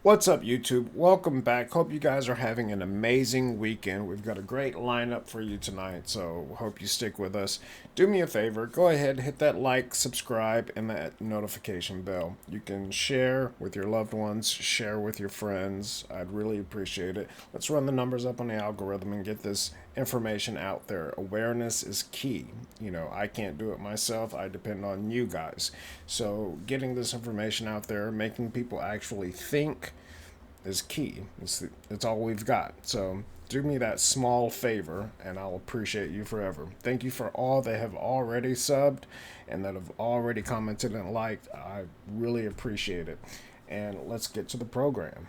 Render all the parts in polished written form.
What's up, YouTube? Welcome back. Hope you guys are having an amazing weekend. We've got a great lineup for you tonight, so hope you stick with us. Do me a favor, go ahead, hit that like, subscribe, and that notification bell. You can share with your loved ones, share with your friends. I'd really appreciate it. Let's run the numbers up on the algorithm and get this information out there. Awareness is key. I can't do it myself. I depend on you guys. So getting this information out there, making people actually think is key. It's all we've got. So do me that small favor and I'll appreciate you forever. Thank you for all that have already subbed and that have already commented and liked. I really appreciate it. And let's get to the program.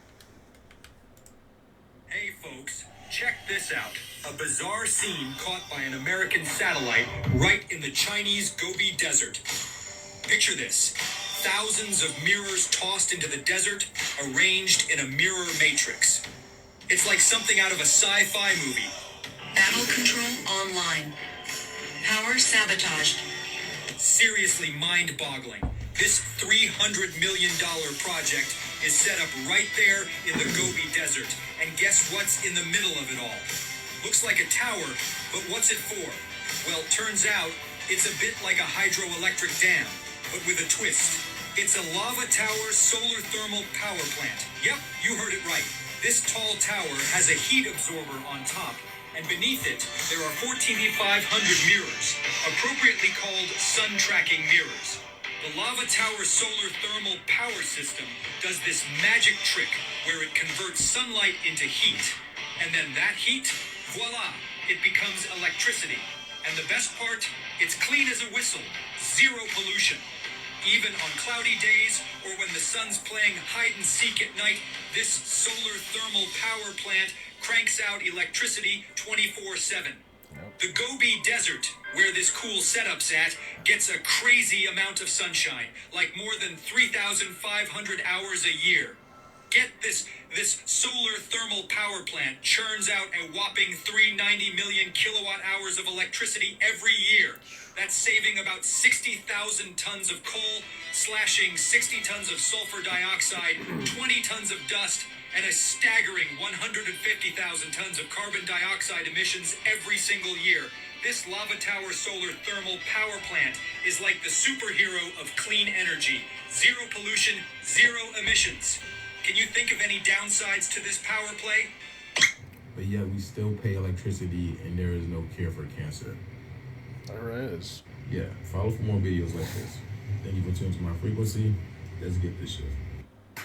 Hey folks, check this out. A bizarre scene caught by an American satellite right in the Chinese Gobi Desert. Picture this. Thousands of mirrors tossed into the desert, arranged in a mirror matrix. It's like something out of a sci-fi movie. Battle control online. Power sabotaged. Seriously mind-boggling. This $300 million project is set up right there in the Gobi Desert. And guess what's in the middle of it all? Looks like a tower, but what's it for? Well, turns out it's a bit like a hydroelectric dam, but with a twist. It's a lava tower solar thermal power plant. Yep, you heard it right. This tall tower has a heat absorber on top, and beneath it, there are 14,500 mirrors, appropriately called sun tracking mirrors. The lava tower solar thermal power system does this magic trick where it converts sunlight into heat. And then that heat, voila, it becomes electricity. And the best part, it's clean as a whistle, zero pollution. Even on cloudy days or when the sun's playing hide and seek at night, this solar thermal power plant cranks out electricity 24/7. The Gobi Desert, where this cool setup's at, gets a crazy amount of sunshine, like more than 3,500 hours a year. Get this solar thermal power plant churns out a whopping 390 million kilowatt hours of electricity every year. That's saving about 60,000 tons of coal, slashing 60 tons of sulfur dioxide, 20 tons of dust, and a staggering 150,000 tons of carbon dioxide emissions every single year. This lava tower solar thermal power plant is like the superhero of clean energy. Zero pollution, zero emissions. Can you think of any downsides to this power play? But yet we still pay electricity and there is no cure for cancer. There is. Yeah, follow for more videos like this. Thank you for tuning to my frequency. Let's get this shit.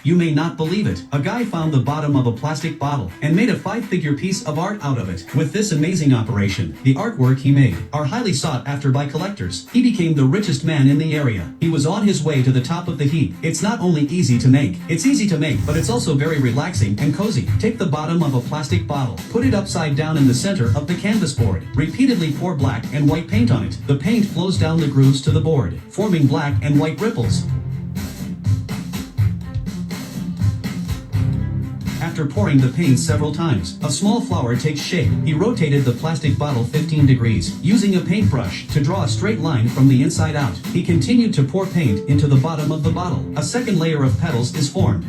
You may not believe it. A guy found the bottom of a plastic bottle and made a 5-figure piece of art out of it. With this amazing operation, the artwork he made are highly sought after by collectors. He became the richest man in the area. He was on his way to the top of the heap. It's not only easy to make, but it's also very relaxing and cozy. Take the bottom of a plastic bottle, put it upside down in the center of the canvas board. Repeatedly pour black and white paint on it. The paint flows down the grooves to the board, forming black and white ripples. After pouring the paint several times, a small flower takes shape. He rotated the plastic bottle 15 degrees, using a paintbrush to draw a straight line from the inside out. He continued to pour paint into the bottom of the bottle. A second layer of petals is formed.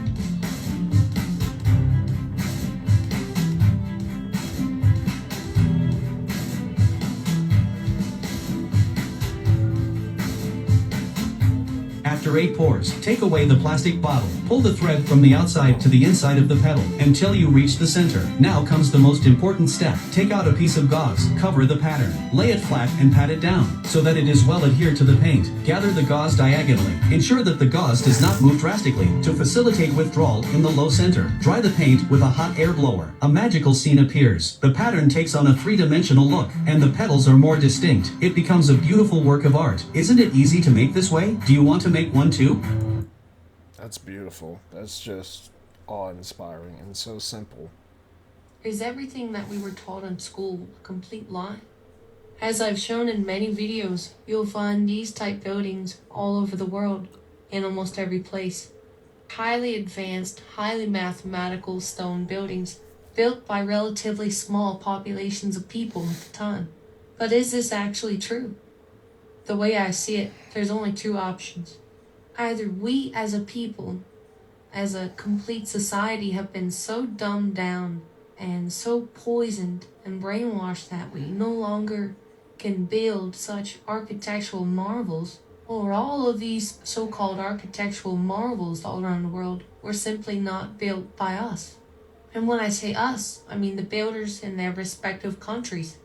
After 8 pours, take away the plastic bottle. Pull the thread from the outside to the inside of the petal until you reach the center. Now comes the most important step. Take out a piece of gauze, cover the pattern, lay it flat and pat it down so that it is well adhered to the paint. Gather the gauze diagonally. Ensure that the gauze does not move drastically to facilitate withdrawal in the low center. Dry the paint with a hot air blower. A magical scene appears. The pattern takes on a 3-dimensional look and the petals are more distinct. It becomes a beautiful work of art. Isn't it easy to make this way? Do you want to make one too? That's beautiful. That's just awe-inspiring and so simple. Is everything that we were taught in school a complete lie? As I've shown in many videos, you'll find these type buildings all over the world, in almost every place. Highly advanced, highly mathematical stone buildings, built by relatively small populations of people at the time. But is this actually true? The way I see it, there's only two options. Either we as a people as a complete society, have been so dumbed down and so poisoned and brainwashed that we no longer can build such architectural marvels, or all of these so-called architectural marvels all around the world were simply not built by us. And when I say us, I mean the builders in their respective countries.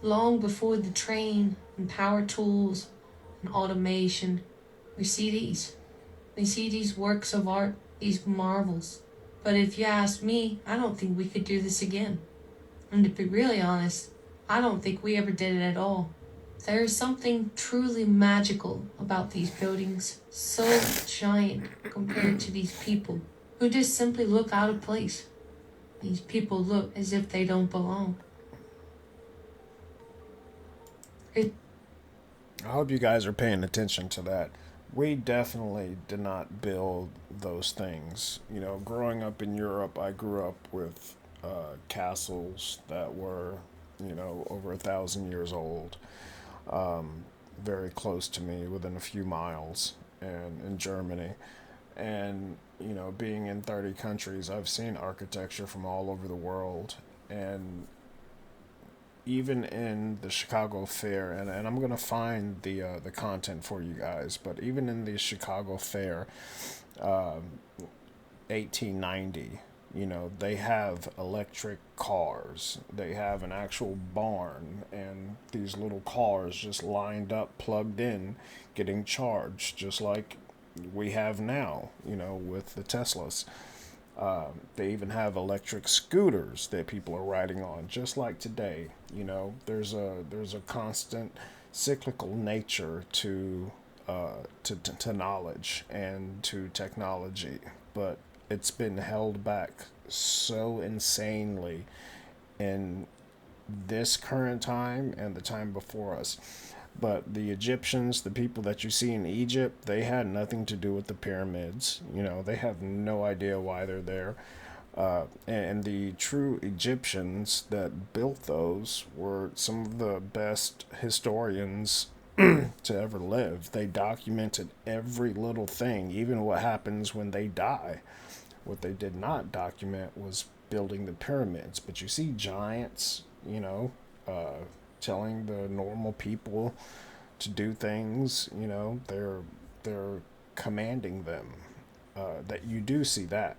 Long before the train and power tools and automation, we see these. We see these works of art, these marvels. But if you ask me, I don't think we could do this again. And to be really honest, I don't think we ever did it at all. There is something truly magical about these buildings, so giant compared to these people who just simply look out of place. These people look as if they don't belong. I hope you guys are paying attention to that. We definitely did not build those things. You know, growing up in Europe, I grew up with castles that were, you know, over 1,000 years old, very close to me, within a few miles, and in Germany. And, you know, being in 30 countries, I've seen architecture from all over the world. And even in the Chicago Fair, and I'm gonna find the content for you guys, but even in the Chicago Fair, 1890, you know, they have electric cars. They have an actual barn, and these little cars just lined up, plugged in, getting charged, just like we have now, you know, with the Teslas. They even have electric scooters that people are riding on, just like today. You know, there's a constant cyclical nature to knowledge and to technology, but it's been held back so insanely in this current time and the time before us. But the Egyptians, the people that you see in Egypt, they had nothing to do with the pyramids. You know, they have no idea why they're there. And the true Egyptians that built those were some of the best historians to ever live. They documented every little thing, even what happens when they die. What they did not document was building the pyramids. But you see giants, you know, telling the normal people to do things, you know, they're commanding them. That you do see that.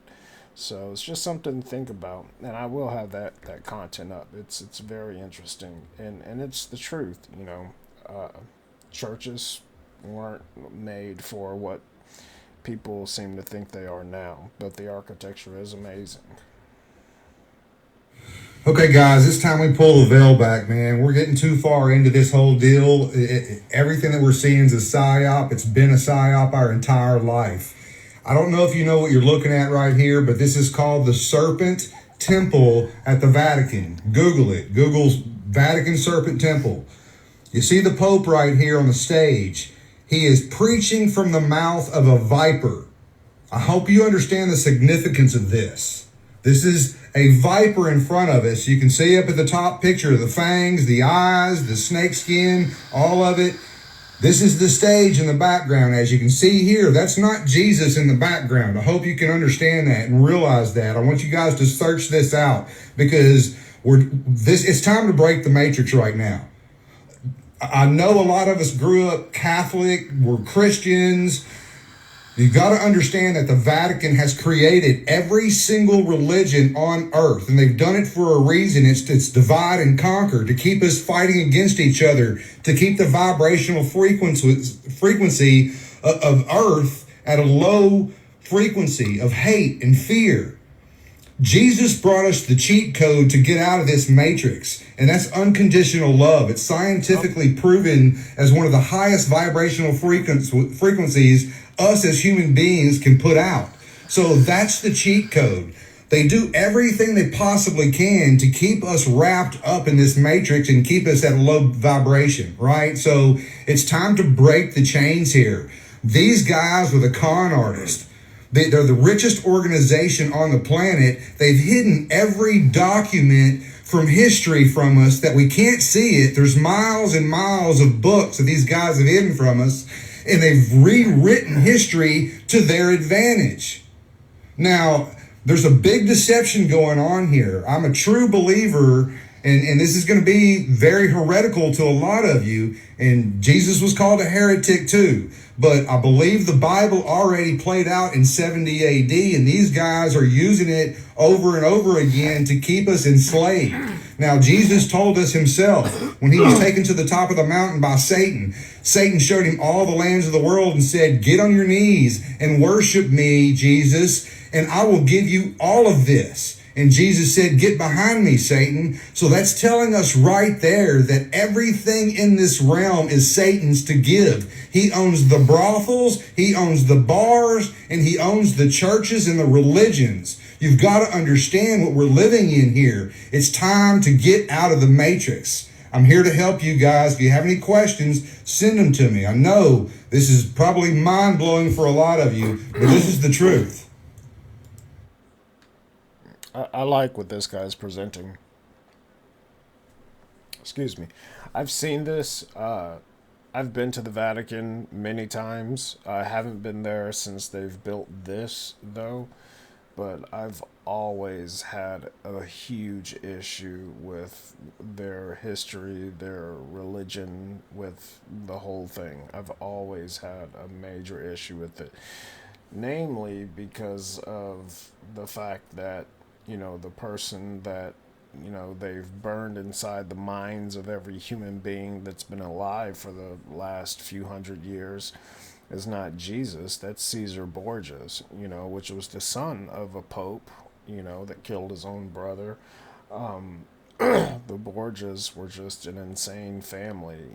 So it's just something to think about, and I will have that content up. It's very interesting, and it's the truth, you know. Churches weren't made for what people seem to think they are now, but the architecture is amazing. Okay, guys, it's time we pull the veil back, man. We're getting too far into this whole deal. Everything that we're seeing is a psyop. It's been a psyop our entire life. I don't know if you know what you're looking at right here, but this is called the Serpent Temple at the Vatican. Google it. Google's Vatican Serpent Temple. You see the Pope right here on the stage. He is preaching from the mouth of a viper. I hope you understand the significance of this. This is a viper in front of us. You can see up at the top picture the fangs, the eyes, the snake skin, all of it. This is the stage in the background. As you can see here, that's not Jesus in the background. I hope you can understand that and realize that. I want you guys to search this out, because it's time to break the matrix right now. I know a lot of us grew up Catholic, we're Christians. You've got to understand that the Vatican has created every single religion on earth, and they've done it for a reason. It's divide and conquer, to keep us fighting against each other, to keep the vibrational frequency of earth at a low frequency of hate and fear. Jesus brought us the cheat code to get out of this matrix, and that's unconditional love. It's scientifically proven as one of the highest vibrational frequencies us as human beings can put out. So that's the cheat code. They do everything they possibly can to keep us wrapped up in this matrix and keep us at a low vibration, right? So it's time to break the chains here. These guys were the con artists. They're the richest organization on the planet. They've hidden every document from history from us that we can't see it. There's miles and miles of books that these guys have hidden from us, and they've rewritten history to their advantage. Now, there's a big deception going on here. I'm a true believer, and this is going to be very heretical to a lot of you, and Jesus was called a heretic too. But I believe the Bible already played out in 70 AD, and these guys are using it over and over again to keep us enslaved. Now, Jesus told us himself when he was taken to the top of the mountain by Satan, Satan showed him all the lands of the world and said, "Get on your knees and worship me, Jesus, and I will give you all of this." And Jesus said, "Get behind me, Satan." So that's telling us right there that everything in this realm is Satan's to give. He owns the brothels, he owns the bars, and he owns the churches and the religions. You've got to understand what we're living in here. It's time to get out of the matrix. I'm here to help you guys. If you have any questions, send them to me. I know this is probably mind-blowing for a lot of you, but this is the truth. I like what this guy's presenting. Excuse me. I've seen this. I've been to the Vatican many times. I haven't been there since they've built this, though. But I've always had a huge issue with their history, their religion, with the whole thing. I've always had a major issue with it. Namely because of the fact that, the person that, they've burned inside the minds of every human being that's been alive for the last few hundred years is not Jesus. That's Caesar Borgias, which was the son of a pope, that killed his own brother. The Borgias were just an insane family,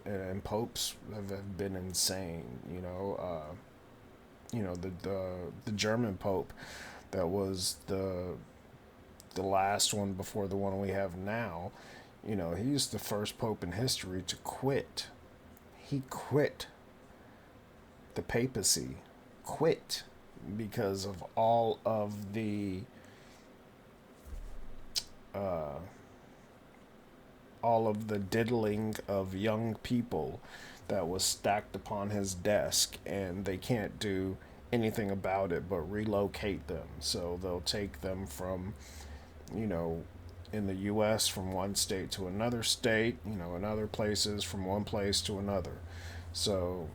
and popes have been insane, the German pope that was the last one before the one we have now, he's the first pope in history to quit. He quit the papacy, quit because of all of the diddling of young people that was stacked upon his desk, and they can't do anything about it but relocate them. So they'll take them from, in the U.S. from one state to another state, in other places from one place to another. So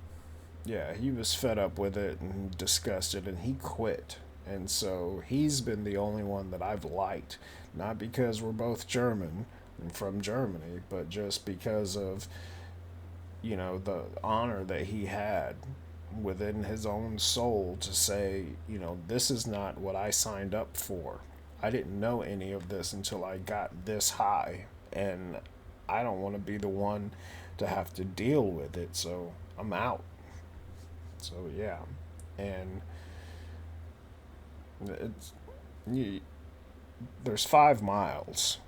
yeah, he was fed up with it and disgusted, and he quit. And so he's been the only one that I've liked, not because we're both German and from Germany, but just because of, the honor that he had within his own soul to say, this is not what I signed up for. I didn't know any of this until I got this high, and I don't want to be the one to have to deal with it, so I'm out. So yeah, and there's 5 miles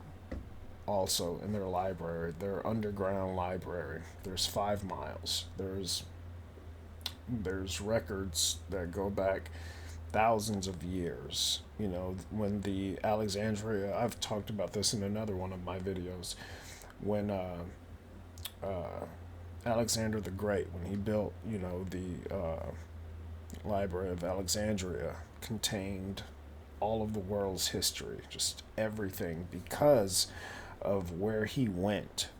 also in their library, their underground library. There's 5 miles. There's records that go back thousands of years. When the Alexandria, I've talked about this in another one of my videos, when Alexander the Great, when he built, the Library of Alexandria, contained all of the world's history, just everything, because of where he went.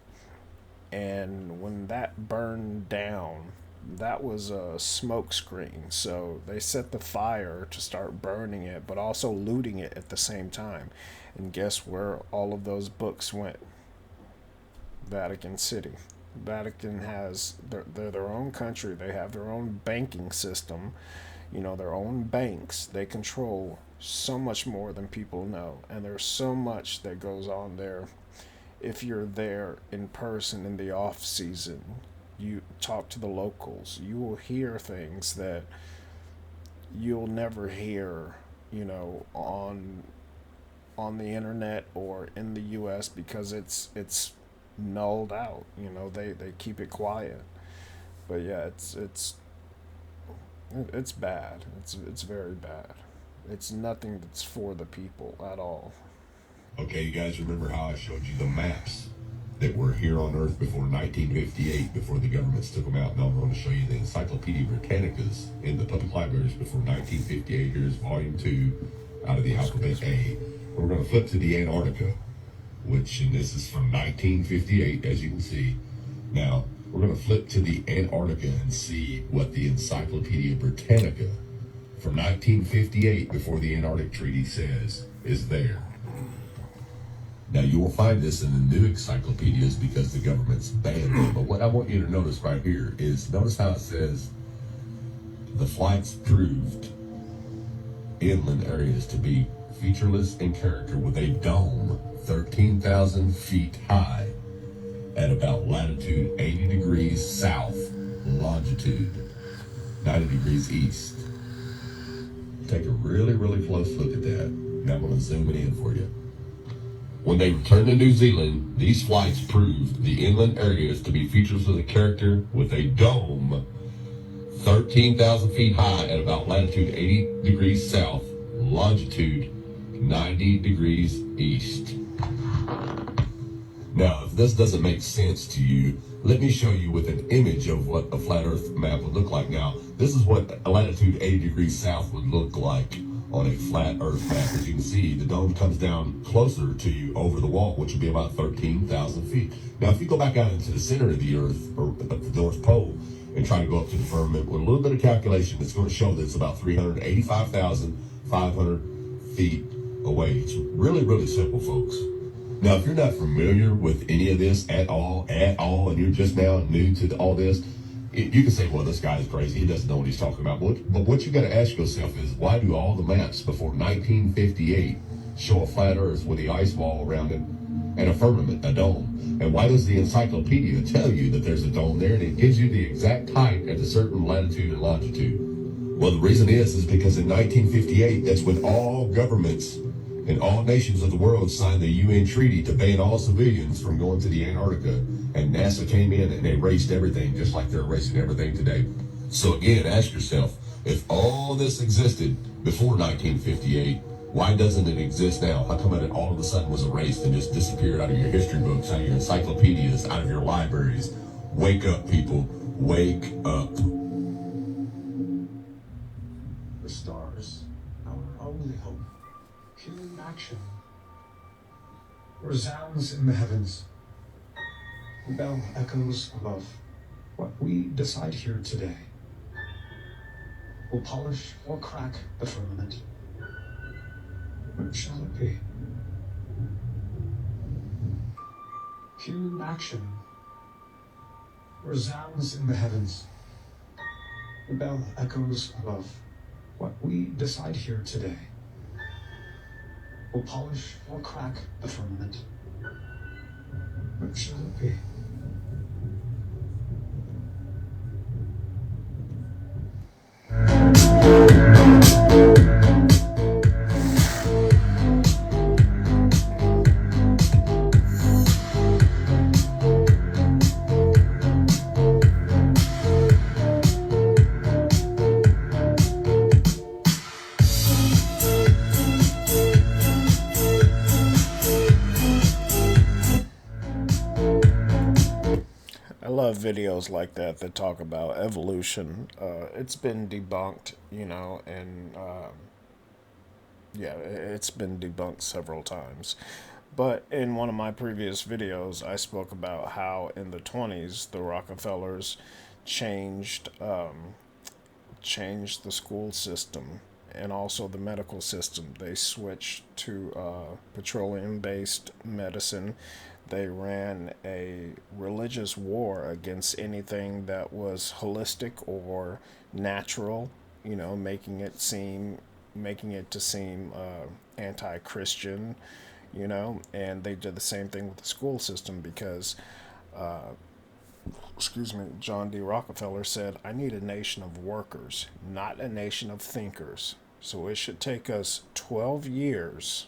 And when that burned down, that was a smoke screen. So they set the fire to start burning it, but also looting it at the same time. And guess where all of those books went? Vatican City. Vatican has they're their own country. They have their own banking system, their own banks. They control so much more than people know, and there's so much that goes on there. If you're there in person in the off season, you talk to the locals, you will hear things that you'll never hear, on the internet or in the US, because it's nulled out. They keep it quiet. But yeah, it's bad. It's very bad. It's nothing that's for the people at all. Okay, you guys remember how I showed you the maps that were here on Earth before 1958, before the governments took them out. Now I'm going to show you the Encyclopedia Britannicas in the public libraries before 1958. Here's volume 2 out of the alphabet A. We're going to flip to the Antarctica, which, and this is from 1958, as you can see. Now, we're going to flip to the Antarctica and see what the Encyclopedia Britannica from 1958, before the Antarctic Treaty, says is there. Now, you will find this in the new encyclopedias because the government's banned them. But what I want you to notice right here is, notice how it says the flights proved inland areas to be featureless in character with a dome 13,000 feet high at about latitude 80 degrees south, longitude 90 degrees east. Take a really, really close look at that. Now I'm going to zoom it in for you. When they returned to New Zealand, these flights proved the inland areas to be featureless in character with a dome 13,000 feet high at about latitude 80 degrees south, longitude 90 degrees east. Now, if this doesn't make sense to you, let me show you with an image of what a flat earth map would look like. Now, this is what latitude 80 degrees south would look like on a flat earth map. As you can see, the dome comes down closer to you over the wall, which would be about 13,000 feet. Now, if you go back out into the center of the earth, or at the North Pole, and try to go up to the firmament with a little bit of calculation, it's going to show that it's about 385,500 feet away. It's really, really simple, folks. Now, if you're not familiar with any of this at all, and you're just now new to all this, you can say, well, this guy is crazy. He doesn't know what he's talking about. But what you got to ask yourself is, why do all the maps before 1958 show a flat earth with the ice wall around it and a firmament, a dome? And why does the encyclopedia tell you that there's a dome there and it gives you the exact height at a certain latitude and longitude? Well, the reason is because in 1958, that's when all governments and all nations of the world signed the UN treaty to ban all civilians from going to the Antarctica. And NASA came in and erased everything, just like they're erasing everything today. So again, ask yourself, if all this existed before 1958, why doesn't it exist now? How come it all of a sudden was erased and just disappeared out of your history books, out of your encyclopedias, out of your libraries? Wake up, people. Wake up. The stars, our only hope. Human action resounds in the heavens. The bell echoes above. What we decide here today will polish or crack the firmament. What shall it be? Human action resounds in the heavens. The bell echoes above. What we decide here today will polish or crack the firmament. What shall it be? I love videos like that talk about evolution. It's been debunked, and yeah, it's been debunked several times. But in one of my previous videos, I spoke about how in the 20s, the Rockefellers changed the school system and also the medical system. They switched to petroleum-based medicine. They ran a religious war against anything that was holistic or natural, making it to seem anti-Christian, and they did the same thing with the school system because, John D. Rockefeller said, I need a nation of workers, not a nation of thinkers. So it should take us 12 years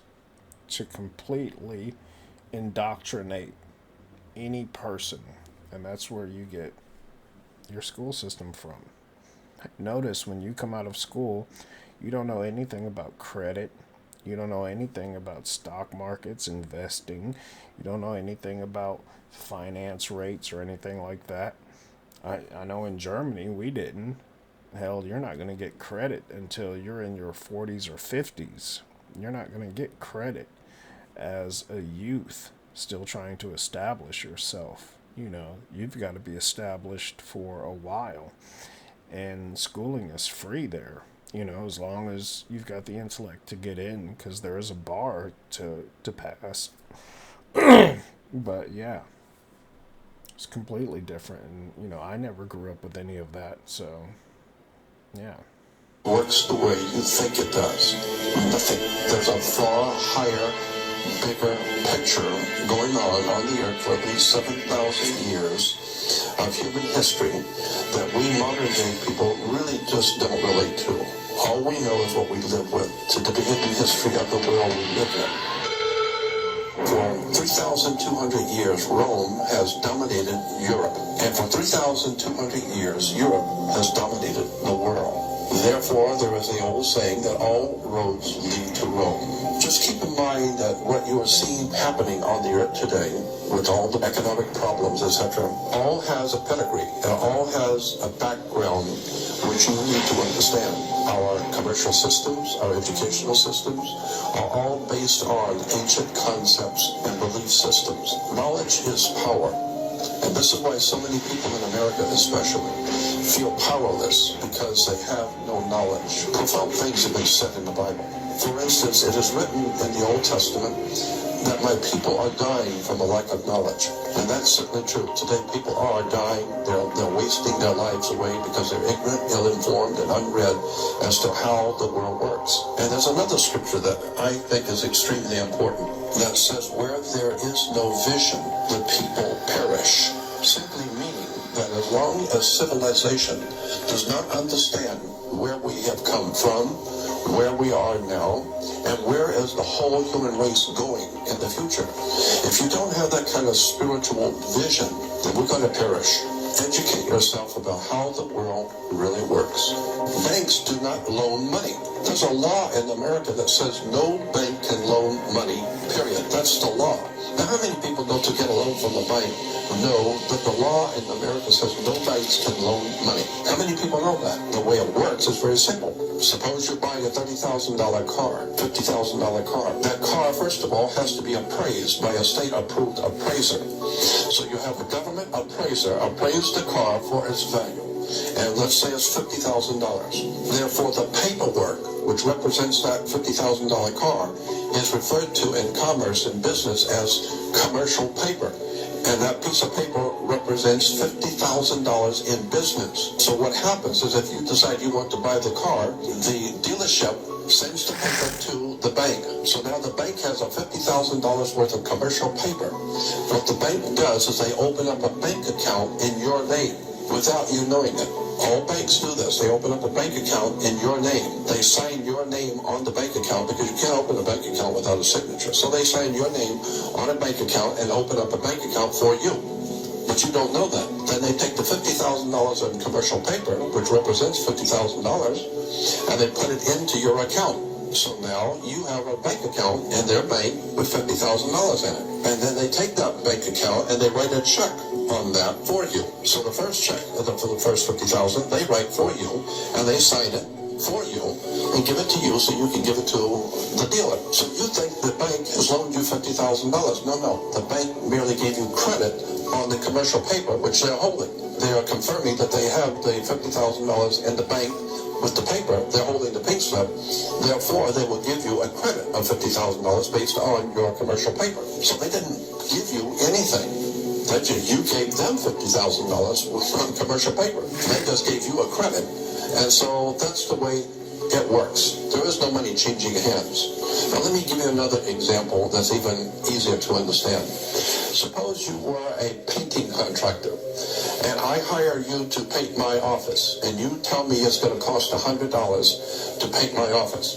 to completely indoctrinate any person, and that's where you get your school system from. Notice when you come out of school, you don't know anything about credit, You don't know anything about stock markets, investing. You don't know anything about finance rates or anything like that. I know in Germany we didn't. Hell, you're not going to get credit until you're in your 40s or 50s. You're not going to get credit as a youth still trying to establish yourself. You know, you've got to be established for a while. And schooling is free there, you know, as long as you've got the intellect to get in, because there is a bar to pass. But yeah, it's completely different. And, you know, I never grew up with any of that. So, yeah. Works the way you think it does. Nothing. There's a far higher, bigger picture going on the earth for at least 7,000 years of human history that we modern day people really just don't relate to. All we know is what we live with. To begin the history of the world we live in. For 3,200 years, Rome has dominated Europe. And for 3,200 years, Europe has dominated the world. Therefore, there is the old saying that all roads lead to Rome. Just keep in mind that what you are seeing happening on the earth today, with all the economic problems, etc., all has a pedigree and all has a background which you need to understand. Our commercial systems, our educational systems, are all based on ancient concepts and belief systems. Knowledge is power. And this is why so many people in America especially feel powerless, because they have no knowledge. Profound things have been said in the Bible. For instance, it is written in the Old Testament that my people are dying from a lack of knowledge. And that's certainly true. Today people are dying. They're wasting their lives away because they're ignorant, ill-informed, and unread as to how the world works. And there's another scripture that I think is extremely important that says, where there is no vision, the people perish. Simply meaning that as long as civilization does not understand where we have come from, where we are now, and where is the whole human race going in the future, if you don't have that kind of spiritual vision, then we're going to perish. Educate yourself about how the world really works. Banks do not loan money. There's a law in America that says no bank can loan money, period. That's the law. Now, how many people know to get a loan from the bank know that the law in America says no banks can loan money? How many people know that? The way it works is very simple. Suppose you're buying a $30,000 car, $50,000 car. That car, first of all, has to be appraised by a state-approved appraiser. So you have a government appraiser appraise the car for its value. And let's say it's $50,000. Therefore, the paperwork, which represents that $50,000 car, is referred to in commerce and business as commercial paper. And that piece of paper represents $50,000 in business. So what happens is if you decide you want to buy the car, the dealership sends the paper to the bank. So now the bank has a $50,000 worth of commercial paper. What the bank does is they open up a bank account in your name without you knowing it. All banks do this. They open up a bank account in your name. They sign your name on the bank account because you can't open a bank account without a signature. So they sign your name on a bank account and open up a bank account for you. But you don't know that. Then they take the $50,000 in commercial paper, which represents $50,000, and they put it into your account. So now you have a bank account in their bank with $50,000 in it. And then they take that bank account and they write a check on that for you. So the first check for the first $50,000, they write for you and they sign it for you and give it to you so you can give it to the dealer. So you think the bank has loaned you $50,000. No. The bank merely gave you credit on the commercial paper which they're holding. They are confirming that they have the $50,000 in the bank with the paper. They're holding the pink slip. Therefore, they will give you a credit of $50,000 based on your commercial paper. So they didn't give you anything. You gave them $50,000 on commercial paper. They just gave you a credit. And so that's the way it works. There is no money changing hands. Now let me give you another example that's even easier to understand. Suppose you were a painting contractor and I hire you to paint my office and you tell me it's going to cost $100 to paint my office.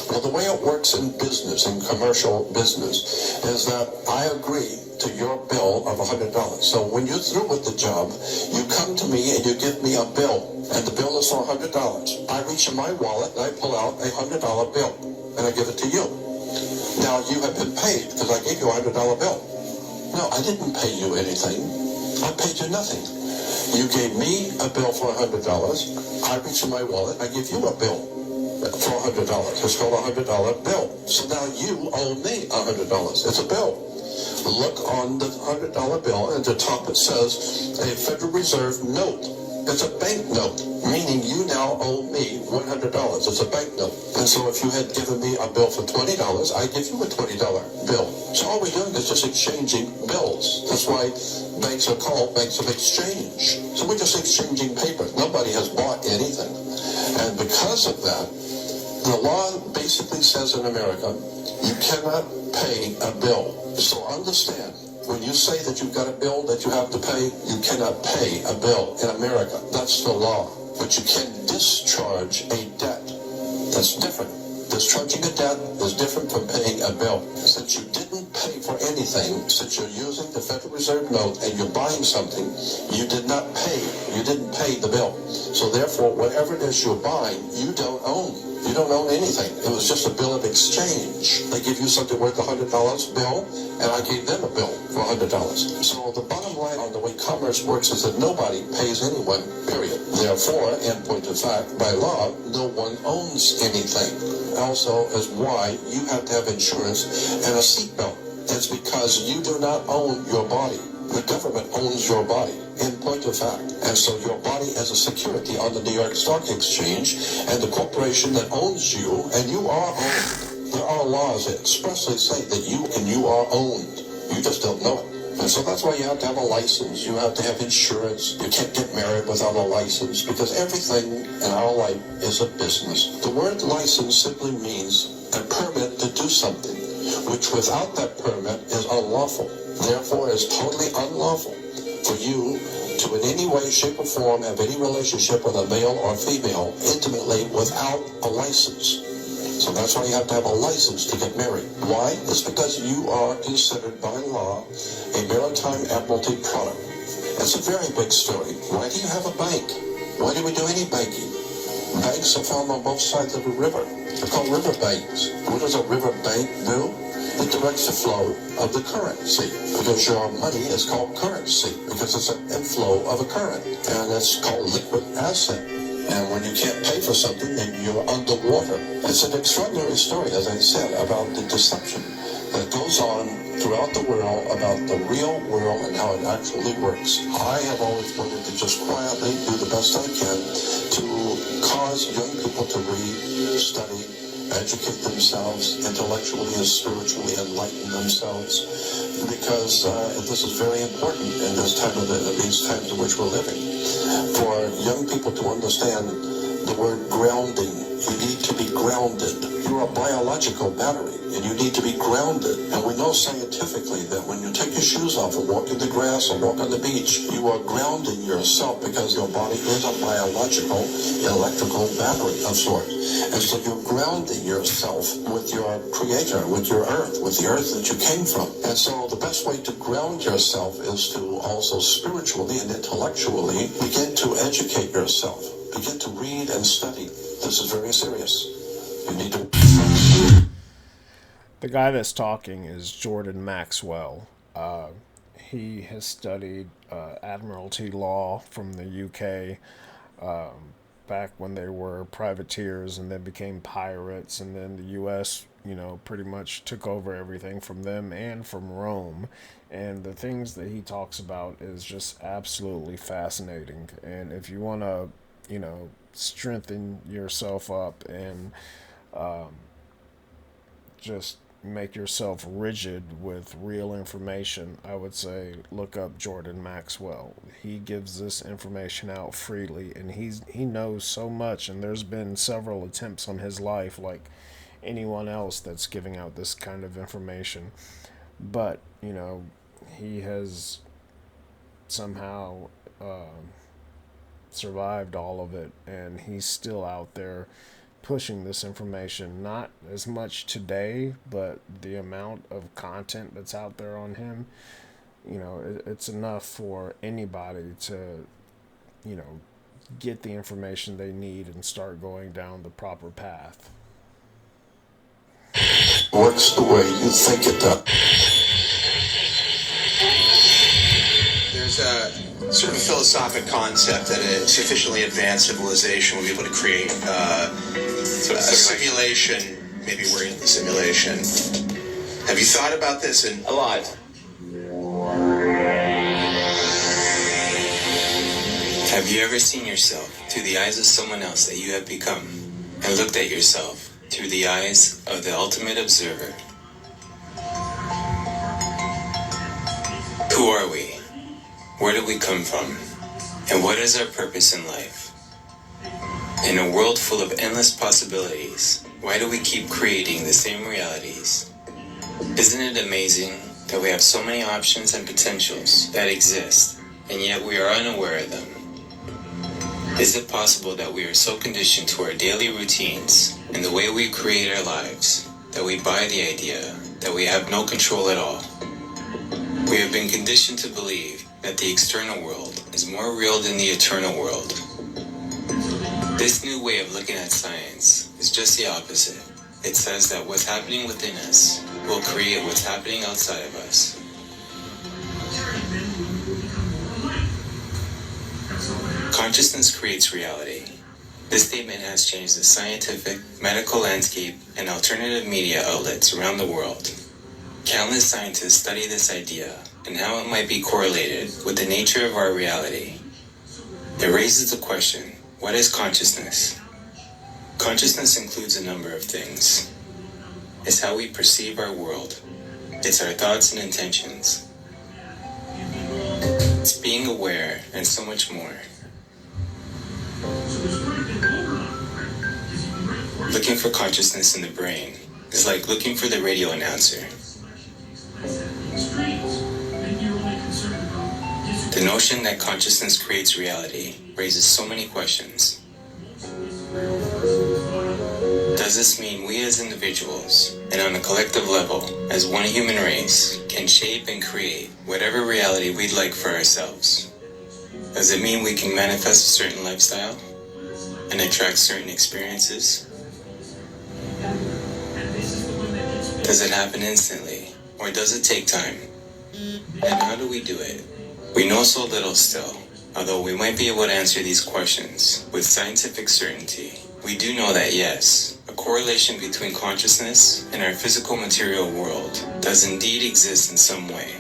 Well, the way it works in business, in commercial business, is that I agree to your bill of $100. So when you're through with the job, you come to me and you give me a bill, and the bill is for $100. I reach in my wallet and I pull out a $100 bill, and I give it to you. Now you have been paid because I gave you a $100 bill. No, I didn't pay you anything. I paid you nothing. You gave me a bill for $100. I reach in my wallet. I give you a bill for $100. It's called a $100 bill. So now you owe me $100. It's a bill. Look on the $100 bill, and at the top it says a Federal Reserve note. It's a bank note, meaning you now owe me $100. It's a bank note. And so if you had given me a bill for $20, I give you a $20 bill. So all we're doing is just exchanging bills. That's why banks are called banks of exchange. So we're just exchanging paper. Nobody has bought anything. And because of that, the law basically says in America, you cannot pay a bill. So understand, when you say that you've got a bill that you have to pay, you cannot pay a bill in America. That's the law. But you can discharge a debt. That's different. Discharging a debt is different from paying a bill. Since you didn't pay for anything, since you're using the Federal Reserve note and you're buying something, you did not pay. You didn't pay the bill. So therefore, whatever it is you're buying, you don't own. You don't own anything. It was just a bill of exchange. They give you something worth $100 bill, and I gave them a bill for $100. So the bottom line on the way commerce works is that nobody pays anyone, period. Therefore, in point of fact, by law, no one owns anything. Also, is why you have to have insurance and a seatbelt. It's because you do not own your body. The government owns your body, in point of fact. And so your body is a security on the New York Stock Exchange, and the corporation that owns you, and you are owned. There are laws that expressly say that you are owned. You just don't know it. And so that's why you have to have a license. You have to have insurance. You can't get married without a license, because everything in our life is a business. The word license simply means a permit to do something, which without that permit is unlawful. Therefore, it's totally unlawful for you to in any way, shape, or form have any relationship with a male or female intimately without a license. So that's why you have to have a license to get married. Why? It's because you are considered by law a maritime admiralty product. It's a very big story. Why do you have a bank? Why do we do any banking? Banks are found on both sides of a river. They're called river banks. What does a river bank do? It directs the flow of the currency, because your money is called currency, because it's an inflow of a current, and it's called liquid asset. And when you can't pay for something, then you're underwater. It's an extraordinary story, as I said, about the deception that goes on throughout the world about the real world and how it actually works. I have always wanted to just quietly do the best I can to cause young people to read, study, educate themselves intellectually and spiritually, enlighten themselves, because this is very important in this time of these times in which we're living. For young people to understand the word grounding, you need to be grounded. You're a biological battery, and you need to be grounded. And we know scientifically that when you take your shoes off and walk in the grass or walk on the beach, you are grounding yourself, because your body is a biological, electrical battery of sorts. And so you're grounding yourself with your creator, with your earth, with the earth that you came from. And so the best way to ground yourself is to also spiritually and intellectually begin to educate yourself. Begin to read and study. This is very serious. You need to... The guy that's talking is Jordan Maxwell. He has studied Admiralty law from the UK back when they were privateers and then became pirates, and then the US, pretty much took over everything from them and from Rome. And the things that he talks about is just absolutely fascinating. And if you want to, strengthen yourself up and just make yourself rigid with real information, I would say look up Jordan Maxwell. He gives this information out freely, and he knows so much, and there's been several attempts on his life like anyone else that's giving out this kind of information. But, he has somehow survived all of it, and he's still out there pushing this information. Not as much today, but the amount of content that's out there on him, it's enough for anybody to, get the information they need and start going down the proper path. works the way you think it does. There's a sort of a philosophic concept that a sufficiently advanced civilization will be able to create a simulation. Maybe we're in the simulation. Have you thought about this? A lot. Have you ever seen yourself through the eyes of someone else that you have become, and looked at yourself through the eyes of the ultimate observer? Who are we? Where do we come from? And what is our purpose in life? In a world full of endless possibilities, why do we keep creating the same realities? Isn't it amazing that we have so many options and potentials that exist, and yet we are unaware of them? Is it possible that we are so conditioned to our daily routines and the way we create our lives that we buy the idea that we have no control at all? We have been conditioned to believe that the external world is more real than the eternal world. This new way of looking at science is just the opposite. It says that what's happening within us will create what's happening outside of us. Consciousness creates reality. This statement has changed the scientific, medical landscape, and alternative media outlets around the world. Countless scientists study this idea and how it might be correlated with the nature of our reality. It raises the question, what is consciousness? Consciousness includes a number of things. It's how we perceive our world. It's our thoughts and intentions. It's being aware and so much more. Looking for consciousness in the brain is like looking for the radio announcer. The notion that consciousness creates reality raises so many questions. Does this mean we as individuals, and on a collective level, as one human race, can shape and create whatever reality we'd like for ourselves? Does it mean we can manifest a certain lifestyle and attract certain experiences? Does it happen instantly, or does it take time? And how do we do it? We know so little still, although we might be able to answer these questions with scientific certainty. We do know that yes, a correlation between consciousness and our physical material world does indeed exist in some way.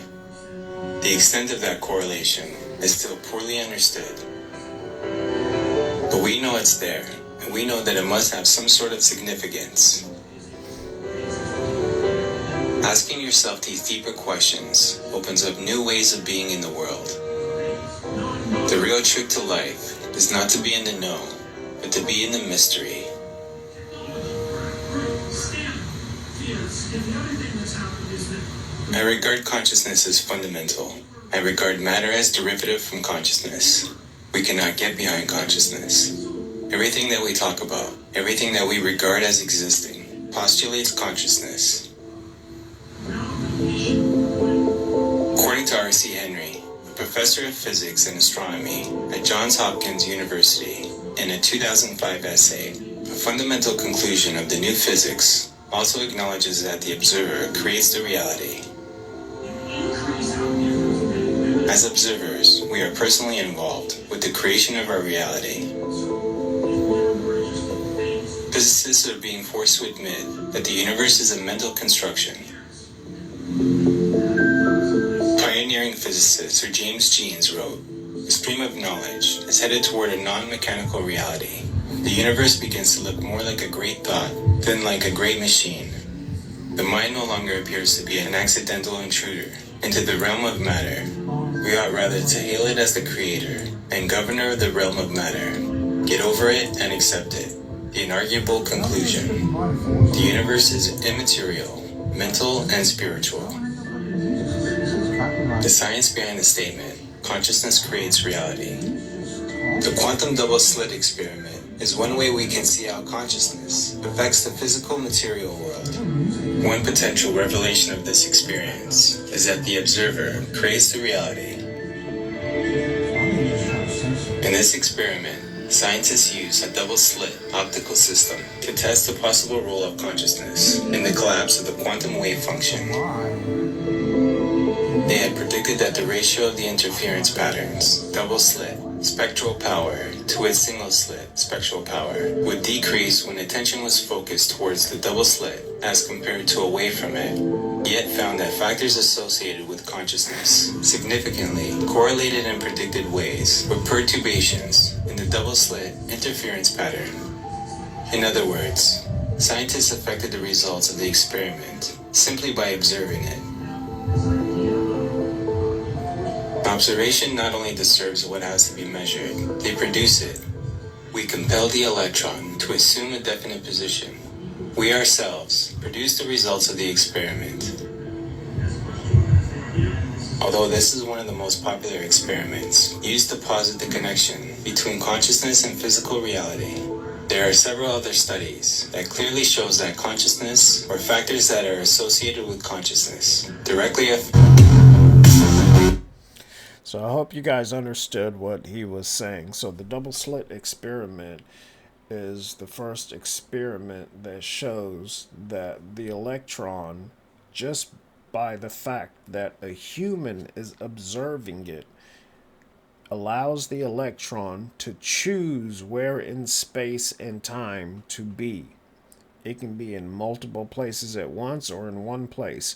The extent of that correlation is still poorly understood. But we know it's there, and we know that it must have some sort of significance. Asking yourself these deeper questions opens up new ways of being in the world. The real trick to life is not to be in the know, but to be in the mystery. I regard consciousness as fundamental. I regard matter as derivative from consciousness. We cannot get behind consciousness. Everything that we talk about, everything that we regard as existing, postulates consciousness. According to R.C. Henry, a professor of physics and astronomy at Johns Hopkins University, in a 2005 essay, a fundamental conclusion of the new physics also acknowledges that the observer creates the reality. As observers, we are personally involved with the creation of our reality. Physicists are being forced to admit that the universe is a mental construction. Pioneering physicist Sir James Jeans wrote, "The stream of knowledge is headed toward a non-mechanical reality. The universe begins to look more like a great thought than like a great machine. The mind no longer appears to be an accidental intruder into the realm of matter. We ought rather to hail it as the creator and governor of the realm of matter. Get over it and accept it. The inarguable conclusion. The universe is immaterial, mental, and spiritual." The science behind the statement, consciousness creates reality. The quantum double-slit experiment is one way we can see how consciousness affects the physical material world. One potential revelation of this experience is that the observer creates the reality. In this experiment, scientists use a double-slit optical system to test the possible role of consciousness in the collapse of the quantum wave function. They had predicted that the ratio of the interference patterns, double-slit spectral power to its single-slit spectral power, would decrease when attention was focused towards the double-slit as compared to away from it, yet found that factors associated with consciousness significantly correlated in predicted ways with perturbations in the double-slit interference pattern. In other words, scientists affected the results of the experiment simply by observing it. Observation not only disturbs what has to be measured, they produce it. We compel the electron to assume a definite position. We ourselves produce the results of the experiment. Although this is one of the most popular experiments used to posit the connection between consciousness and physical reality, there are several other studies that clearly shows that consciousness, or factors that are associated with consciousness, directly affect. So I hope you guys understood what he was saying. So the double slit experiment is the first experiment that shows that the electron, just by the fact that a human is observing it, allows the electron to choose where in space and time to be. It can be in multiple places at once or in one place,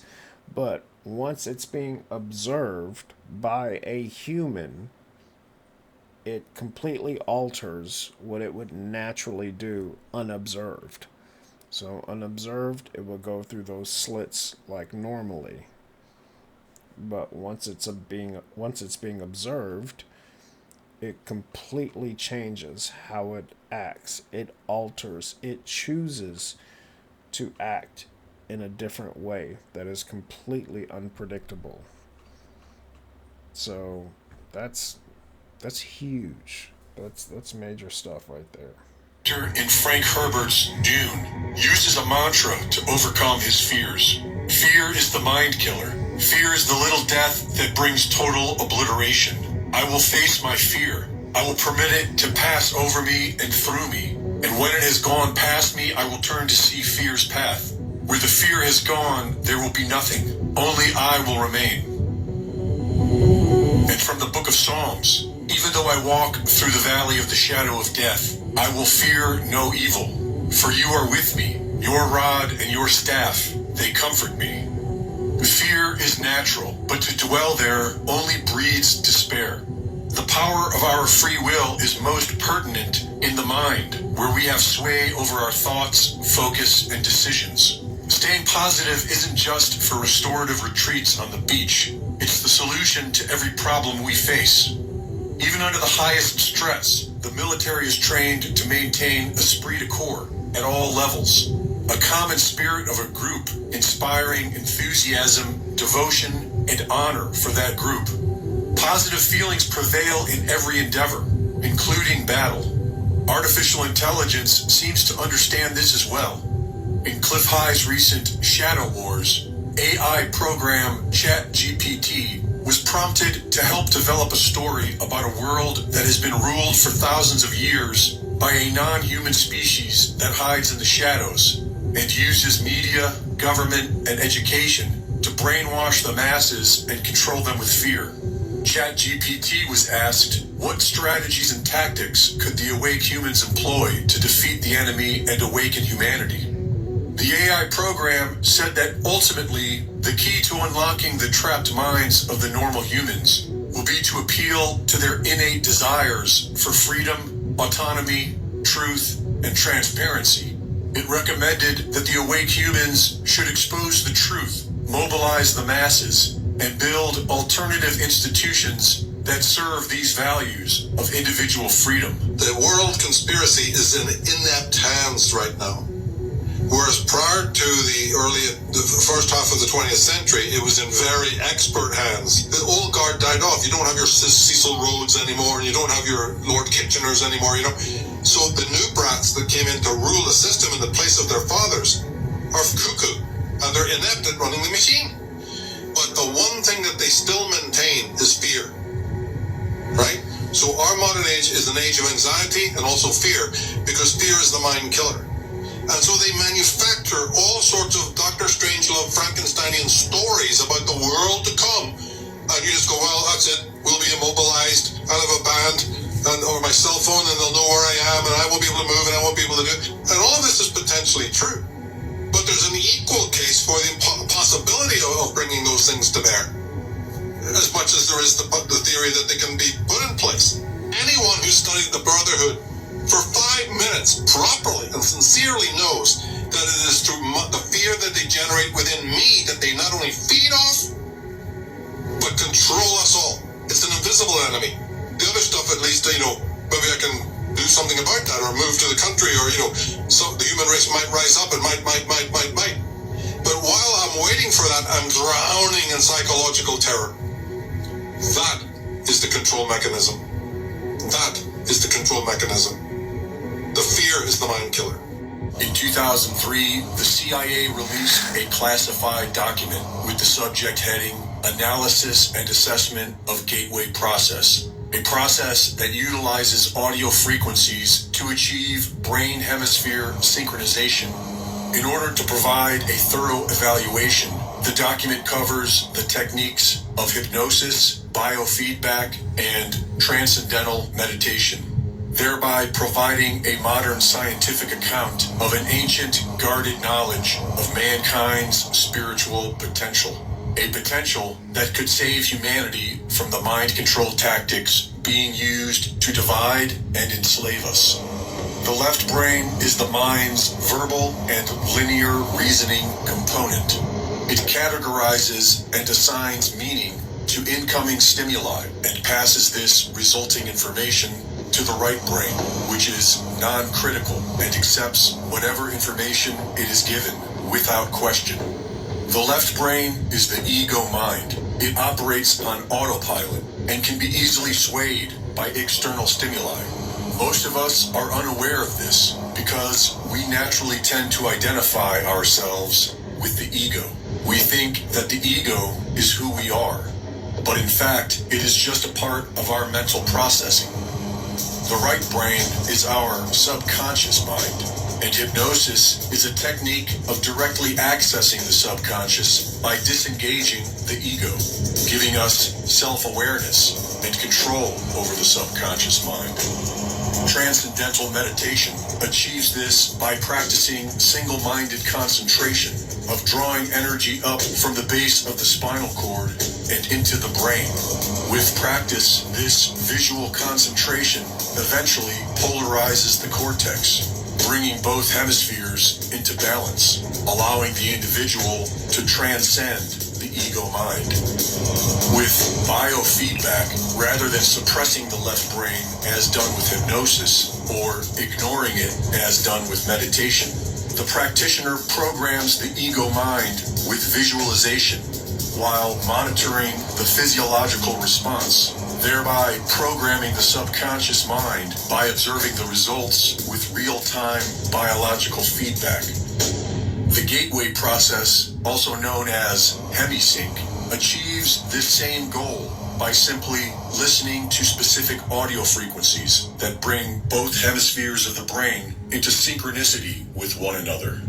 but once it's being observed by a human, it completely alters what it would naturally do unobserved. So unobserved, it will go through those slits like normally. But once it's being observed, it completely changes how it acts. It alters. It chooses to act in a different way that is completely unpredictable. So that's huge. That's major stuff right there. In Frank Herbert's Dune, uses a mantra to overcome his fears. Fear is the mind killer. Fear is the little death that brings total obliteration. I will face my fear. I will permit it to pass over me and through me. And when it has gone past me, I will turn to see fear's path. Where the fear has gone, there will be nothing. Only I will remain. And from the book of Psalms, even though I walk through the valley of the shadow of death, I will fear no evil. For you are with me. Your rod and your staff, they comfort me. Fear is natural, but to dwell there only breeds despair. The power of our free will is most pertinent in the mind, where we have sway over our thoughts, focus, and decisions. Staying positive isn't just for restorative retreats on the beach. It's the solution to every problem we face. Even under the highest stress, the military is trained to maintain esprit de corps at all levels. A common spirit of a group, inspiring enthusiasm, devotion, and honor for that group. Positive feelings prevail in every endeavor, including battle. Artificial intelligence seems to understand this as well. In Cliff High's recent Shadow Wars, AI program ChatGPT was prompted to help develop a story about a world that has been ruled for thousands of years by a non-human species that hides in the shadows and uses media, government, and education to brainwash the masses and control them with fear. ChatGPT was asked, what strategies and tactics could the awake humans employ to defeat the enemy and awaken humanity? The AI program said that ultimately, the key to unlocking the trapped minds of the normal humans will be to appeal to their innate desires for freedom, autonomy, truth, and transparency. It recommended that the awake humans should expose the truth, mobilize the masses, and build alternative institutions that serve these values of individual freedom. The world conspiracy is in inept hands right now. Whereas prior to the first half of the 20th century, it was in very expert hands. The old guard died off. You don't have your Cecil Rhodes anymore, and you don't have your Lord Kitcheners anymore, you know. So the new brats that came in to rule the system in the place of their fathers are cuckoo, and they're inept at running the machine. But the one thing that they still maintain is fear, right? So our modern age is an age of anxiety and also fear, because fear is the mind killer. And so they manufacture all sorts of Dr. Strangelove, Frankensteinian stories about the world to come. And you just go, well, that's it. We'll be immobilized. I'll have a band or my cell phone, and they'll know where I am, and I won't be able to move, and I won't be able to do it. And all of this is potentially true. But there's an equal case for the possibility of bringing those things to bear, as much as there is the theory that they can be put in place. Anyone who studied the Brotherhood for 5 minutes properly and sincerely knows that it is through the fear that they generate within me that they not only feed off, but control us all. It's an invisible enemy. The other stuff, at least, maybe I can do something about that, or move to the country, or, so the human race might rise up and might. But while I'm waiting for that, I'm drowning in psychological terror. That is the control mechanism. That is the control mechanism. The fear is the mind killer. In 2003, the CIA released a classified document with the subject heading Analysis and Assessment of Gateway Process, a process that utilizes audio frequencies to achieve brain hemisphere synchronization. In order to provide a thorough evaluation, the document covers the techniques of hypnosis, biofeedback, and transcendental meditation, thereby providing a modern scientific account of an ancient guarded knowledge of mankind's spiritual potential. A potential that could save humanity from the mind control tactics being used to divide and enslave us. The left brain is the mind's verbal and linear reasoning component. It categorizes and assigns meaning to incoming stimuli and passes this resulting information to the right brain, which is non-critical and accepts whatever information it is given without question. The left brain is the ego mind. It operates on autopilot and can be easily swayed by external stimuli. Most of us are unaware of this because we naturally tend to identify ourselves with the ego. We think that the ego is who we are, but in fact, it is just a part of our mental processing. The right brain is our subconscious mind. And hypnosis is a technique of directly accessing the subconscious by disengaging the ego, giving us self-awareness and control over the subconscious mind. Transcendental meditation achieves this by practicing single-minded concentration of drawing energy up from the base of the spinal cord and into the brain. With practice, this visual concentration eventually polarizes the cortex, bringing both hemispheres into balance, allowing the individual to transcend the ego mind. With biofeedback, rather than suppressing the left brain as done with hypnosis or ignoring it as done with meditation, the practitioner programs the ego mind with visualization while monitoring the physiological response, thereby programming the subconscious mind by observing the results with real-time biological feedback. The gateway process, also known as hemisync, achieves this same goal by simply listening to specific audio frequencies that bring both hemispheres of the brain into synchronicity with one another.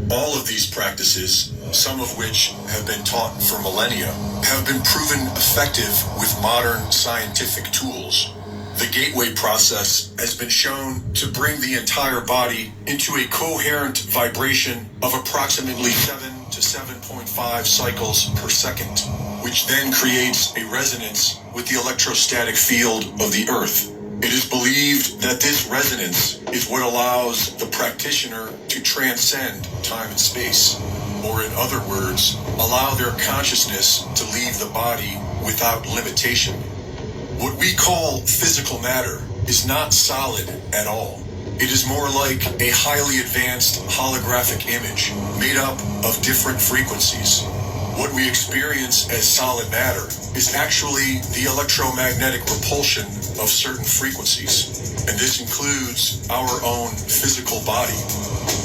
All of these practices, some of which have been taught for millennia, have been proven effective with modern scientific tools. The gateway process has been shown to bring the entire body into a coherent vibration of approximately 7 to 7.5 cycles per second, which then creates a resonance with the electrostatic field of the Earth. It is believed that this resonance is what allows the practitioner to transcend time and space, or in other words, allow their consciousness to leave the body without limitation. What we call physical matter is not solid at all. It is more like a highly advanced holographic image made up of different frequencies. What we experience as solid matter is actually the electromagnetic repulsion of certain frequencies, and this includes our own physical body.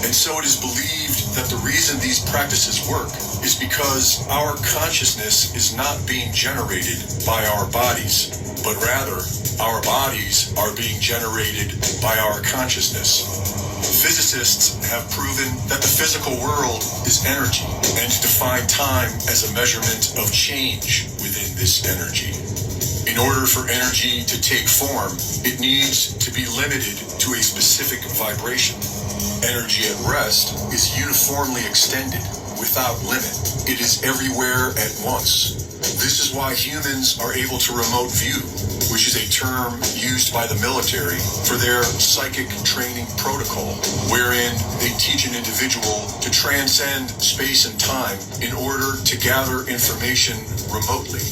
And so it is believed that the reason these practices work is because our consciousness is not being generated by our bodies, but rather our bodies are being generated by our consciousness. Physicists have proven that the physical world is energy and define time as a measurement of change within this energy. In order for energy to take form, it needs to be limited to a specific vibration. Energy at rest is uniformly extended without limit. It is everywhere at once. This is why humans are able to remote view, which is a term used by the military for their psychic training protocol, wherein they teach an individual to transcend space and time in order to gather information remotely.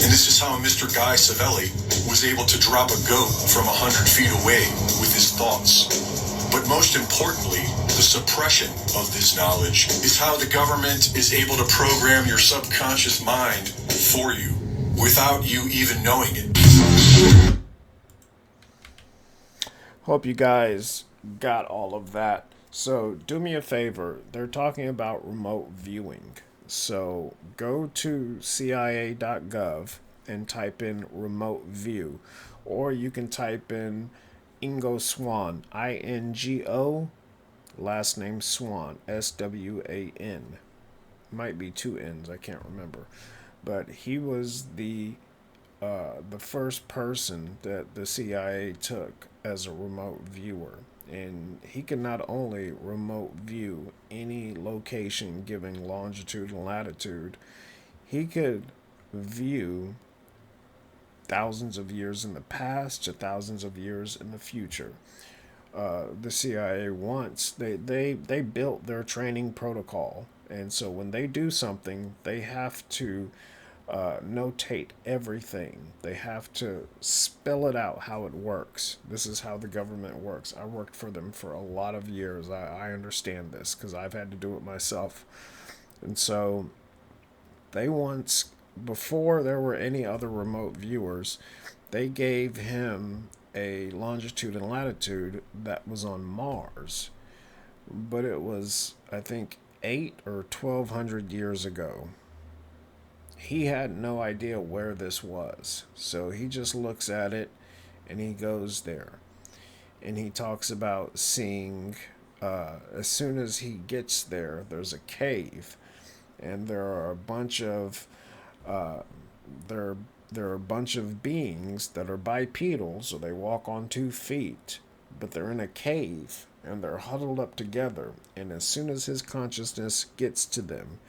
And this is how Mr. Guy Savelli was able to drop a goat from 100 feet away with his thoughts. But most importantly, the suppression of this knowledge is how the government is able to program your subconscious mind for you without you even knowing it. Hope you guys got all of that. So do me a favor. They're talking about remote viewing. So go to CIA.gov and type in remote view, or you can type in Ingo Swan, I-N-G-O, last name Swan, S-W-A-N. Might be two N's, I can't remember. But he was the first person that the CIA took as a remote viewer. And he could not only remote view any location giving longitude and latitude, he could view thousands of years in the past to thousands of years in the future. The CIA once, they built their training protocol. And so when they do something, they have to notate everything. They have to spell it out how it works. This is how the government works. I worked for them for a lot of years. I understand this because I've had to do it myself. And so they once, before there were any other remote viewers, they gave him a longitude and latitude that was on Mars. But it was, I think, 8 or 1200 years ago. He had no idea where this was. So he just looks at it and he goes there. And he talks about seeing, as soon as he gets there, there's a cave. And there are a bunch of, there are a bunch of beings that are bipedal, so they walk on 2 feet. But they're in a cave and they're huddled up together. And as soon as his consciousness gets to them,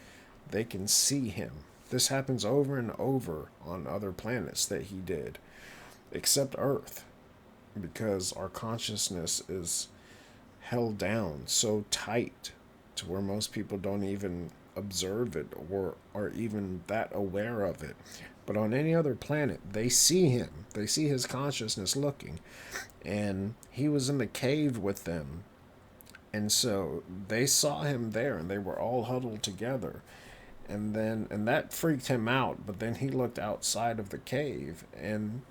they can see him. This happens over and over on other planets that he did, except Earth, because our consciousness is held down so tight to where most people don't even observe it or are even that aware of it. But on any other planet, they see him. They see his consciousness looking. And he was in the cave with them. And so they saw him there and they were all huddled together. And that freaked him out. But then he looked outside of the cave and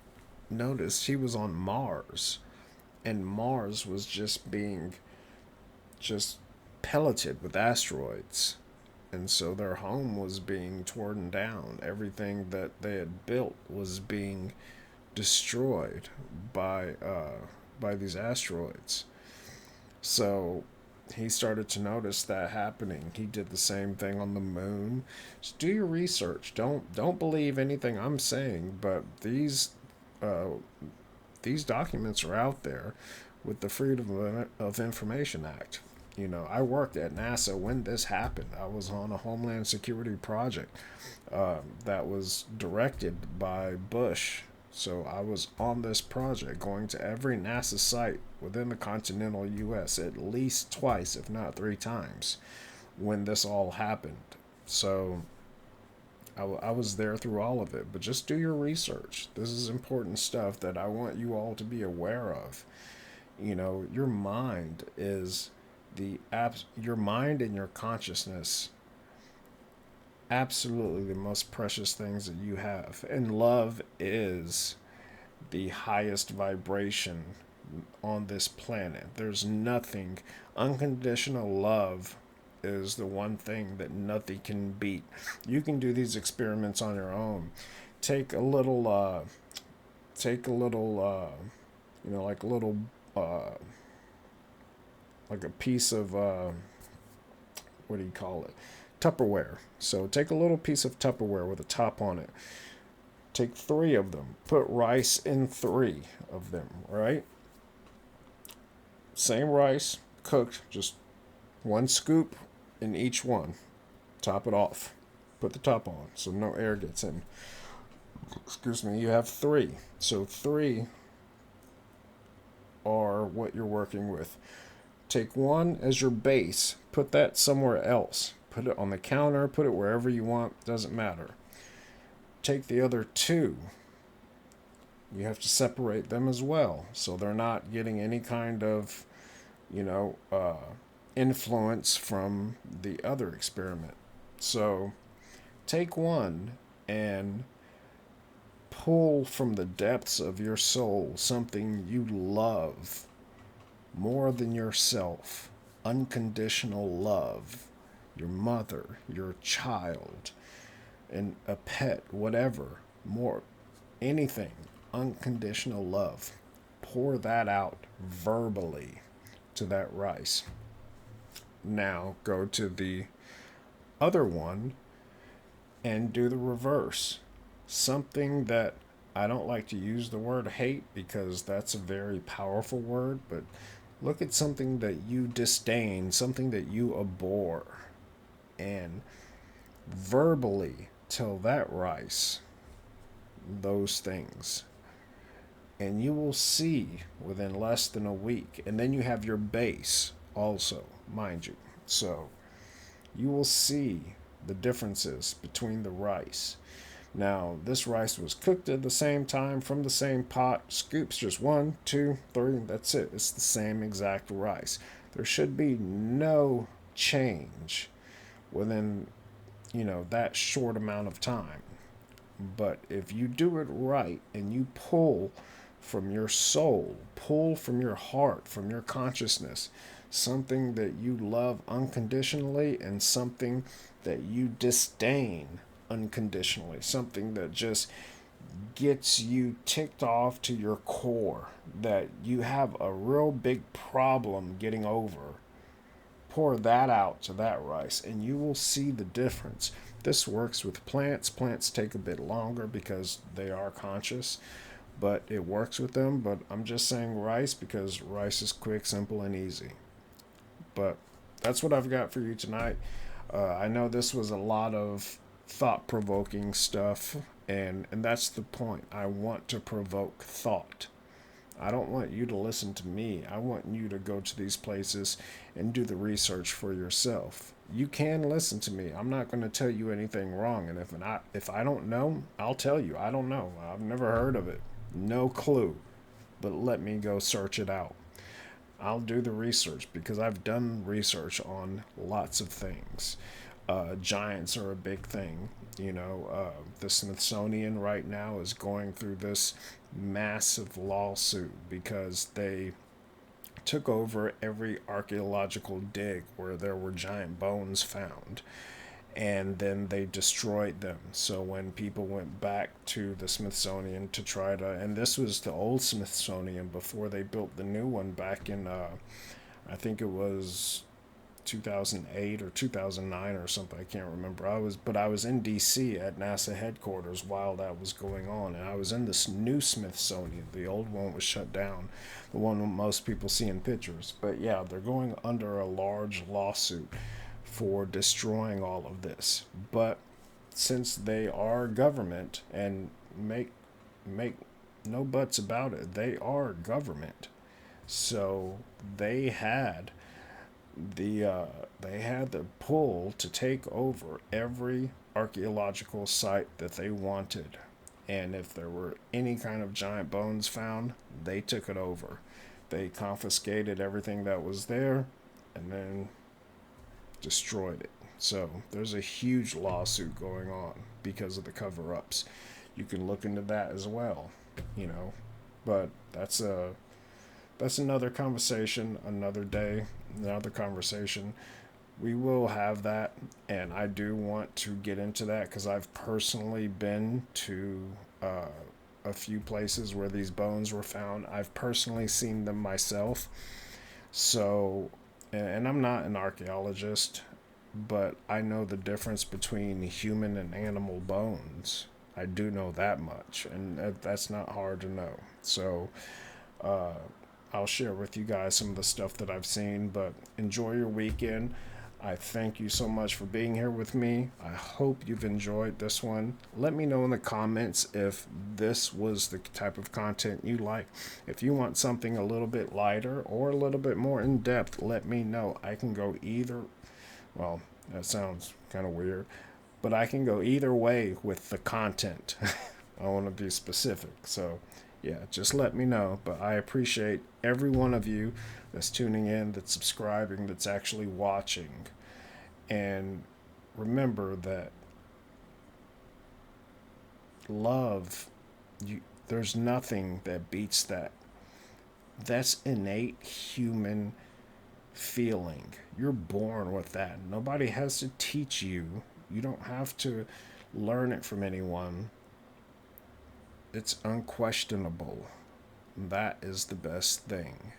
noticed he was on Mars. And Mars was just pelleted with asteroids. And so their home was being torn down. Everything that they had built was being destroyed by these asteroids. So he started to notice that happening. He did the same thing on the moon. Just do your research. Don't believe anything I'm saying, but these documents are out there with the Freedom of Information Act. You know, I worked at NASA when this happened. I was on a Homeland Security project that was directed by Bush. So I was on this project going to every NASA site within the continental U.S. at least twice, if not 3 times, when this all happened. So I was there through all of it. But just do your research. This is important stuff that I want you all to be aware of. You know, your mind is your mind and your consciousness absolutely the most precious things that you have. And love is the highest vibration on this planet. There's nothing. Unconditional love is the one thing that nothing can beat. You can do these experiments on your own. Take a little, you know, like a little, like a piece of, what do you call it? Tupperware. So take a little piece of Tupperware with a top on it. Take 3 of them. Put rice in 3 of them, right? Same rice, cooked, just 1 scoop in each one. Top it off. Put the top on so no air gets in. Excuse me, you have 3. So 3 are what you're working with. Take 1 as your base. Put that somewhere else. Put it on the counter. Put it wherever you want. Doesn't matter. Take the other 2. You have to separate them as well, so they're not getting any kind of, you know, influence from the other experiment. So take 1 and pull from the depths of your soul something you love more than yourself. Unconditional love. Your mother, your child, and a pet, whatever, more, anything, unconditional love. Pour that out verbally to that rice. Now go to the other one and do the reverse. Something that I don't like to use the word hate because that's a very powerful word, but look at something that you disdain, something that you abhor, and verbally tell that rice those things. And you will see within less than a week. And then you have your base also, mind you. So you will see the differences between the rice. Now, this rice was cooked at the same time from the same pot. Scoops just 1, 2, 3. That's it. It's the same exact rice. There should be no change within, you know, that short amount of time. But if you do it right and you pull from your soul, pull from your heart, from your consciousness, something that you love unconditionally and something that you disdain unconditionally, something that just gets you ticked off to your core, that you have a real big problem getting over, pour that out to that rice and you will see the difference. This works with plants. Plants take a bit longer because they are conscious, but it works with them. But I'm just saying rice because rice is quick, simple, and easy. But that's what I've got for you tonight. I know this was a lot of thought-provoking stuff, and that's the point. I want to provoke thought. I don't want you to listen to me. I want you to go to these places and do the research for yourself. You can listen to me. I'm not going to tell you anything wrong. And if I don't know, I'll tell you. I don't know. I've never heard of it. No clue. But let me go search it out. I'll do the research because I've done research on lots of things. Giants are a big thing. You know, the Smithsonian right now is going through this massive lawsuit because they took over every archaeological dig where there were giant bones found, and then they destroyed them. So when people went back to the Smithsonian to try to, and this was the old Smithsonian before they built the new one back in I think it was 2008 or 2009 or something. I can't remember. I was in DC at NASA headquarters while that was going on, and I was in this new Smithsonian. The old one was shut down, the one most people see in pictures. But yeah, they're going under a large lawsuit for destroying all of this. But since they are government, and make no buts about it, they are government. So they had the pull to take over every archaeological site that they wanted. And if there were any kind of giant bones found, they took it over. They confiscated everything that was there and then destroyed it. So there's a huge lawsuit going on because of the cover-ups. You can look into that as well, you know. But that's another conversation, another day, another conversation. We will have that, and I do want to get into that because I've personally been to a few places where these bones were found. I've personally seen them myself. So, and I'm not an archaeologist, but I know the difference between human and animal bones. I do know that much, and that's not hard to know. So, I'll share with you guys some of the stuff that I've seen, but enjoy your weekend. I thank you so much for being here with me. I hope you've enjoyed this one. Let me know in the comments if this was the type of content you like. If you want something a little bit lighter or a little bit more in depth, let me know. I can go either, well, that sounds kind of weird, but I can go either way with the content. I want to be specific. So yeah, just let me know. But I appreciate every one of you that's tuning in, that's subscribing, that's actually watching. And remember that love, there's nothing that beats that. That's innate human feeling. You're born with that. Nobody has to teach you. You don't have to learn it from anyone. It's unquestionable. That is the best thing.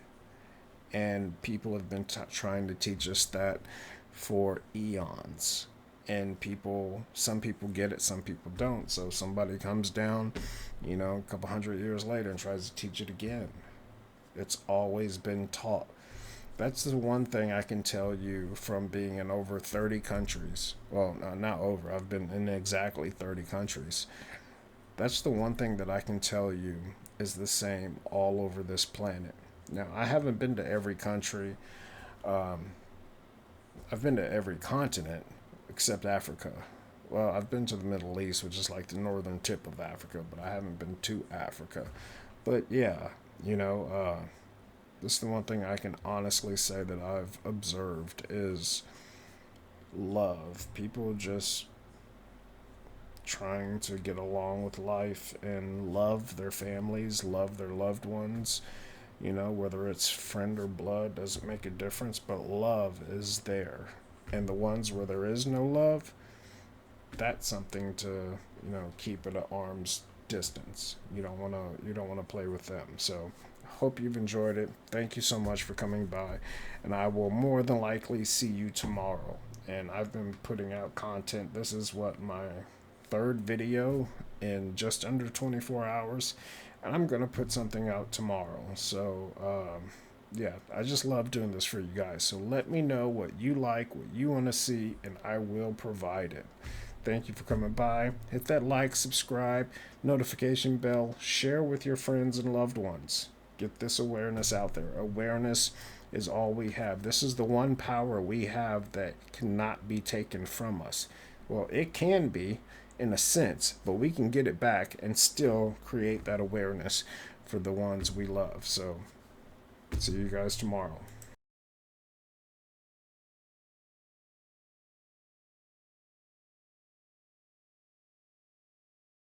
And people have been trying to teach us that for eons. And some people get it, some people don't. So somebody comes down, you know, a couple hundred years later and tries to teach it again. It's always been taught. That's the one thing I can tell you from being in over 30 countries. Well, not over. I've been in exactly 30 countries. That's the one thing that I can tell you is the same all over this planet. Now, I haven't been to every country. I've been to every continent except Africa. Well, I've been to the Middle East, which is like the northern tip of Africa, but I haven't been to Africa. But yeah, you know, this is the one thing I can honestly say that I've observed is love. People just trying to get along with life and love their families, love their loved ones. You know, whether it's friend or blood doesn't make a difference, but love is there. And the ones where there is no love, that's something to, you know, keep at an arm's distance. You don't want to play with them. So hope you've enjoyed it. Thank you so much for coming by, and I will more than likely see you tomorrow. And I've been putting out content. This is my third video in just under 24 hours, and I'm gonna put something out tomorrow. So yeah, I just love doing this for you guys. So let me know what you like, what you want to see, and I will provide it. Thank you for coming by. Hit that like, subscribe, notification bell, share with your friends and loved ones. Get this awareness out there. Awareness is all we have. This is the one power we have that cannot be taken from us. Well, it can be in a sense, but we can get it back and still create that awareness for the ones we love. So see you guys tomorrow.